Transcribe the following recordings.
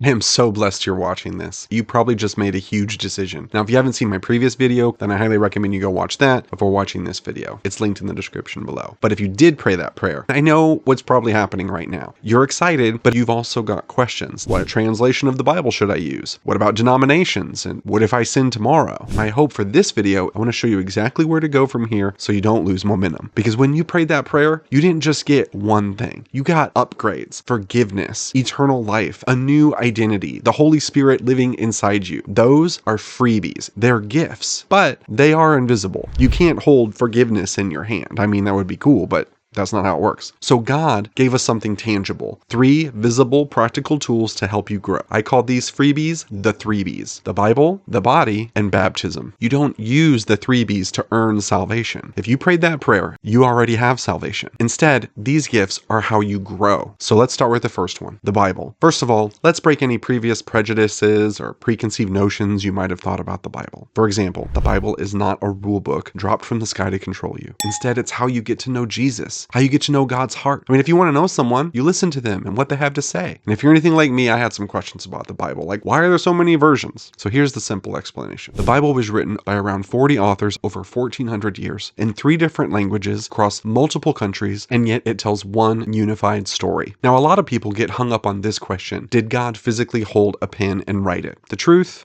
I am so blessed you're watching this. You probably just made a huge decision. Now, if you haven't seen my previous video, then I highly recommend you go watch that before watching this video. It's linked in the description below. But if you did pray that prayer, I know what's probably happening right now. You're excited, but you've also got questions. What translation of the Bible should I use? What about denominations? And what if I sin tomorrow? My hope for this video, I want to show you exactly where to go from here so you don't lose momentum. Because when you prayed that prayer, you didn't just get one thing. You got upgrades, forgiveness, eternal life, a new identity, the Holy Spirit living inside you. Those are freebies. They're gifts, but they are invisible. You can't hold forgiveness in your hand. I mean, that would be cool, but that's not how it works. So God gave us something tangible, 3 visible, practical tools to help you grow. I call these freebies the Threebies: the Bible, the body, and baptism. You don't use the Threebies to earn salvation. If you prayed that prayer, you already have salvation. Instead, these gifts are how you grow. So let's start with the first one, the Bible. First of all, let's break any previous prejudices or preconceived notions you might have thought about the Bible. For example, the Bible is not a rule book dropped from the sky to control you. Instead, it's how you get to know Jesus, how you get to know God's heart. I mean, if you want to know someone, you listen to them and what they have to say. And if you're anything like me, I had some questions about the Bible, like why are there so many versions? So here's the simple explanation. The Bible was written by around 40 authors over 1400 years in 3 different languages across multiple countries, and yet it tells one unified story. Now, a lot of people get hung up on this question: did God physically hold a pen and write it? The truth?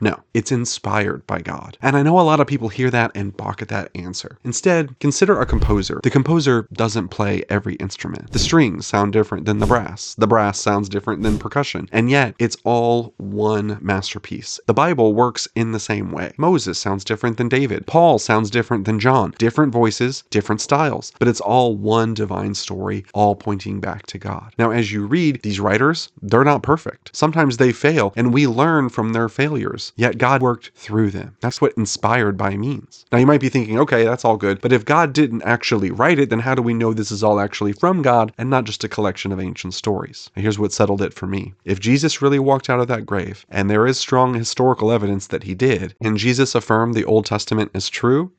No, it's inspired by God. And I know a lot of people hear that and balk at that answer. Instead, consider a composer. The composer doesn't play every instrument. The strings sound different than the brass. The brass sounds different than percussion. And yet, it's all one masterpiece. The Bible works in the same way. Moses sounds different than David. Paul sounds different than John. Different voices, different styles. But it's all one divine story, all pointing back to God. Now, as you read, these writers, they're not perfect. Sometimes they fail, and we learn from their failures. Yet God worked through them. That's what inspired by means. Now you might be thinking, okay, that's all good, but if God didn't actually write it, then how do we know this is all actually from God and not just a collection of ancient stories? Now, here's what settled it for me. If Jesus really walked out of that grave, and there is strong historical evidence that he did, and Jesus affirmed the Old Testament is true,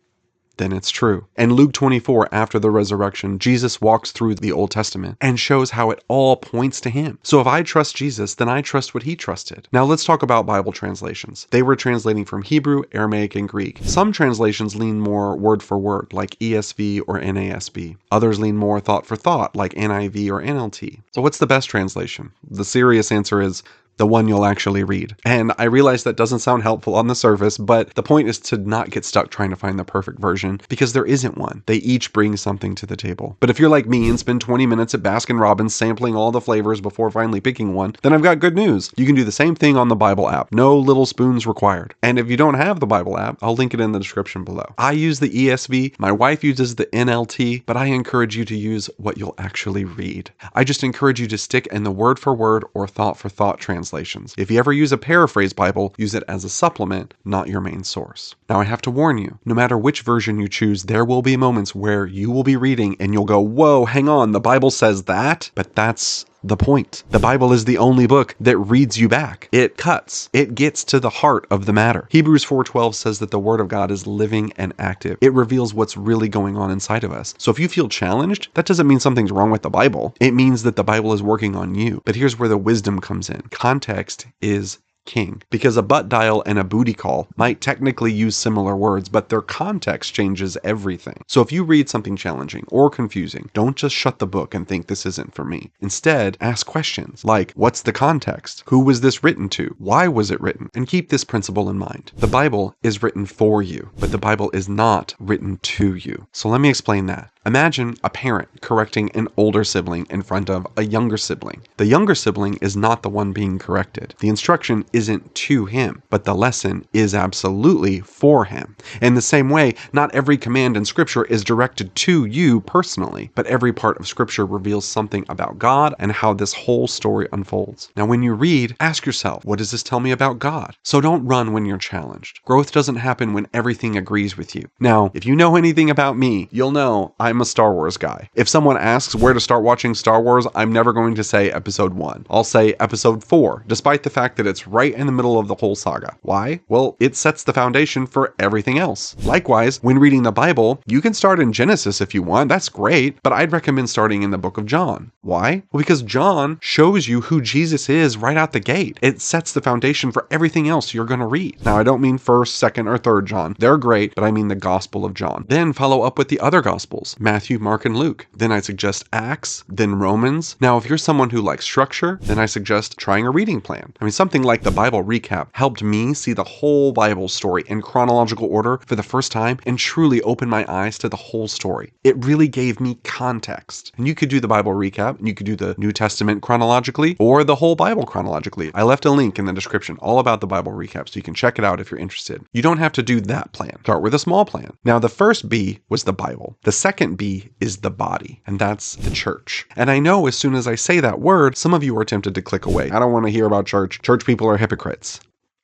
then it's true. And Luke 24, after the resurrection, Jesus walks through the Old Testament and shows how it all points to him. So if I trust Jesus, then I trust what he trusted. Now let's talk about Bible translations. They were translating from Hebrew, Aramaic, and Greek. Some translations lean more word for word, like ESV or NASB. Others lean more thought for thought, like NIV or NLT. So what's the best translation? The serious answer is the one you'll actually read. And I realize that doesn't sound helpful on the surface, but the point is to not get stuck trying to find the perfect version, because there isn't one. They each bring something to the table. But if you're like me and spend 20 minutes at Baskin-Robbins sampling all the flavors before finally picking one, then I've got good news. You can do the same thing on the Bible app. No little spoons required. And if you don't have the Bible app, I'll link it in the description below. I use the ESV, my wife uses the NLT, but I encourage you to use what you'll actually read. I just encourage you to stick in the word for word or thought for thought translations. If you ever use a paraphrase Bible, use it as a supplement, not your main source. Now I have to warn you, no matter which version you choose, there will be moments where you will be reading and you'll go, whoa, hang on, the Bible says that? But that's the point. The Bible is the only book that reads you back. It cuts. It gets to the heart of the matter. Hebrews 4:12 says that the Word of God is living and active. It reveals what's really going on inside of us. So if you feel challenged, that doesn't mean something's wrong with the Bible. It means that the Bible is working on you. But here's where the wisdom comes in. Context is king, because a butt dial and a booty call might technically use similar words, but their context changes everything. So if you read something challenging or confusing, don't just shut the book and think this isn't for me. Instead, ask questions like, what's the context? Who was this written to? Why was it written? And keep this principle in mind. The Bible is written for you, but the Bible is not written to you. So let me explain that. Imagine a parent correcting an older sibling in front of a younger sibling. The younger sibling is not the one being corrected. The instruction isn't to him, but the lesson is absolutely for him. In the same way, not every command in Scripture is directed to you personally, but every part of Scripture reveals something about God and how this whole story unfolds. Now, when you read, ask yourself, what does this tell me about God? So don't run when you're challenged. Growth doesn't happen when everything agrees with you. Now, if you know anything about me, you'll know I'm I'm a Star Wars guy. If someone asks where to start watching Star Wars, I'm never going to say episode 1. I'll say episode 4, despite the fact that it's right in the middle of the whole saga. Why? Well, it sets the foundation for everything else. Likewise, when reading the Bible, you can start in Genesis if you want, that's great, but I'd recommend starting in the book of John. Why? Well, because John shows you who Jesus is right out the gate. It sets the foundation for everything else you're going to read. Now, I don't mean 1st, 2nd, or 3rd John. They're great, but I mean the Gospel of John. Then follow up with the other Gospels, Matthew, Mark, and Luke. Then I suggest Acts, then Romans. Now, if you're someone who likes structure, then I suggest trying a reading plan. I mean, something like the Bible recap helped me see the whole Bible story in chronological order for the first time and truly open my eyes to the whole story. It really gave me context. And you could do the Bible recap, and you could do the New Testament chronologically, or the whole Bible chronologically. I left a link in the description all about the Bible recap, so you can check it out if you're interested. You don't have to do that plan. Start with a small plan. Now, the first B was the Bible. The second B is the body, and that's the church. And I know as soon as I say that word, some of you are tempted to click away. I don't want to hear about church. Church people are hypocrites.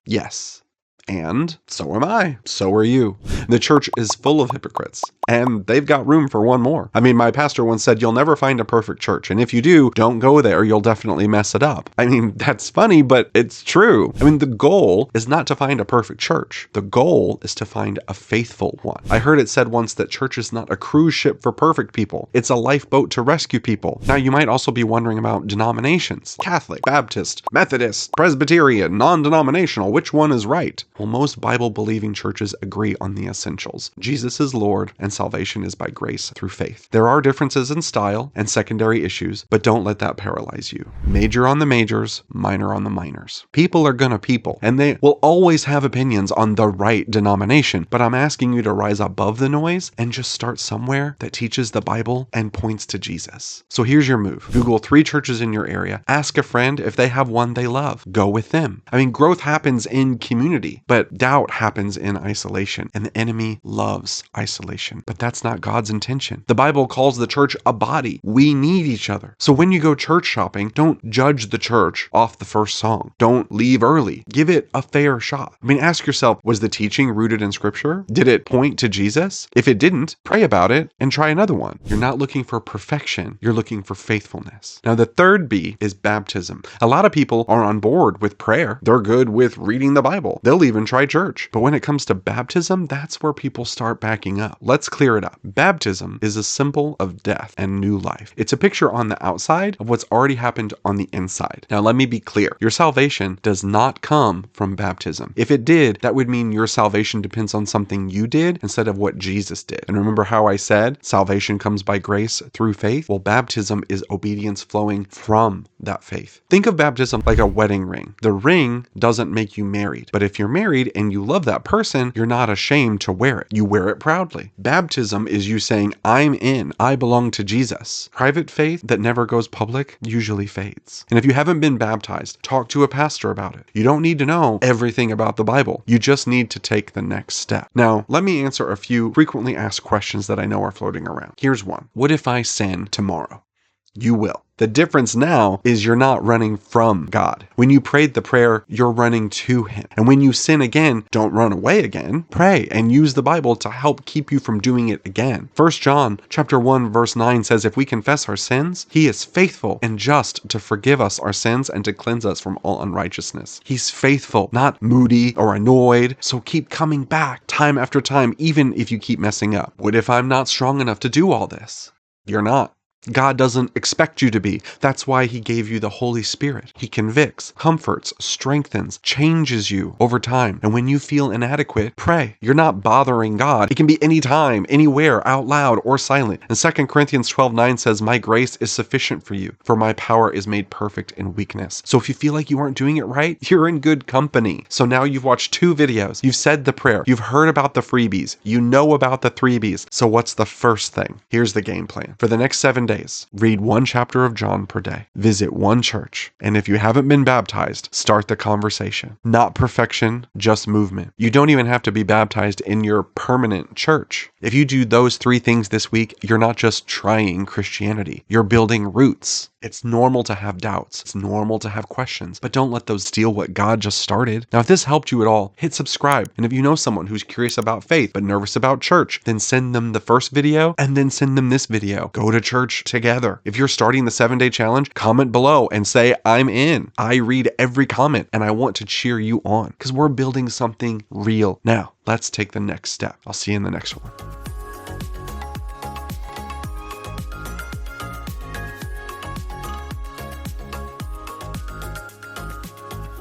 Yes. And so am I. So are you. The church is full of hypocrites, and they've got room for one more. I mean, my pastor once said, you'll never find a perfect church, and if you do, don't go there. You'll definitely mess it up. I mean, that's funny, but it's true. I mean, the goal is not to find a perfect church. The goal is to find a faithful one. I heard it said once that church is not a cruise ship for perfect people. It's a lifeboat to rescue people. Now, you might also be wondering about denominations. Catholic, Baptist, Methodist, Presbyterian, non-denominational. Which one is right? Well, most Bible-believing churches agree on the essentials. Jesus is Lord, and salvation is by grace through faith. There are differences in style and secondary issues, but don't let that paralyze you. Major on the majors, minor on the minors. People are gonna people, and they will always have opinions on the right denomination, but I'm asking you to rise above the noise and just start somewhere that teaches the Bible and points to Jesus. So here's your move. Google 3 churches in your area. Ask a friend if they have one they love. Go with them. I mean, growth happens in community, but doubt happens in isolation, and the enemy loves isolation. But that's not God's intention. The Bible calls the church a body. We need each other. So when you go church shopping, don't judge the church off the first song. Don't leave early. Give it a fair shot. I mean, ask yourself, was the teaching rooted in scripture? Did it point to Jesus? If it didn't, pray about it and try another one. You're not looking for perfection. You're looking for faithfulness. Now, the third B is baptism. A lot of people are on board with prayer. They're good with reading the Bible. They'll even try church. But when it comes to baptism, that's where people start backing up. Let's clear it up. Baptism is a symbol of death and new life. It's a picture on the outside of what's already happened on the inside. Now, let me be clear. Your salvation does not come from baptism. If it did, that would mean your salvation depends on something you did instead of what Jesus did. And remember how I said salvation comes by grace through faith? Well, baptism is obedience flowing from that faith. Think of baptism like a wedding ring. The ring doesn't make you married, but if you're married and you love that person, you're not ashamed to wear it. You wear it proudly. Baptism is you saying, I'm in. I belong to Jesus. Private faith that never goes public usually fades. And if you haven't been baptized, talk to a pastor about it. You don't need to know everything about the Bible. You just need to take the next step. Now, let me answer a few frequently asked questions that I know are floating around. Here's one. What if I sin tomorrow? You will. The difference now is you're not running from God. When you prayed the prayer, you're running to Him. And when you sin again, don't run away again. Pray and use the Bible to help keep you from doing it again. 1 John chapter 1 verse 9 says, if we confess our sins, He is faithful and just to forgive us our sins and to cleanse us from all unrighteousness. He's faithful, not moody or annoyed. So keep coming back time after time, even if you keep messing up. What if I'm not strong enough to do all this? You're not. God doesn't expect you to be. That's why He gave you the Holy Spirit. He convicts, comforts, strengthens, changes you over time. And when you feel inadequate, pray. You're not bothering God. It can be anytime, anywhere, out loud or silent. And 2 Corinthians 12:9 says, my grace is sufficient for you, for my power is made perfect in weakness. So if you feel like you aren't doing it right, you're in good company. So now you've watched 2 videos. You've said the prayer. You've heard about the Threebies. You know about the Threebies. So what's the first thing? Here's the game plan. For the next 7 days, days. Read one chapter of John per day. Visit one church. And if you haven't been baptized, start the conversation. Not perfection, just movement. You don't even have to be baptized in your permanent church. If you do those 3 things this week, you're not just trying Christianity. You're building roots. It's normal to have doubts. It's normal to have questions, but don't let those steal what God just started. Now, if this helped you at all, hit subscribe. And if you know someone who's curious about faith, but nervous about church, then send them the first video and then send them this video. Go to church together. If you're starting the 7-day challenge, comment below and say, I'm in. I read every comment and I want to cheer you on because we're building something real. Now, let's take the next step. I'll see you in the next one.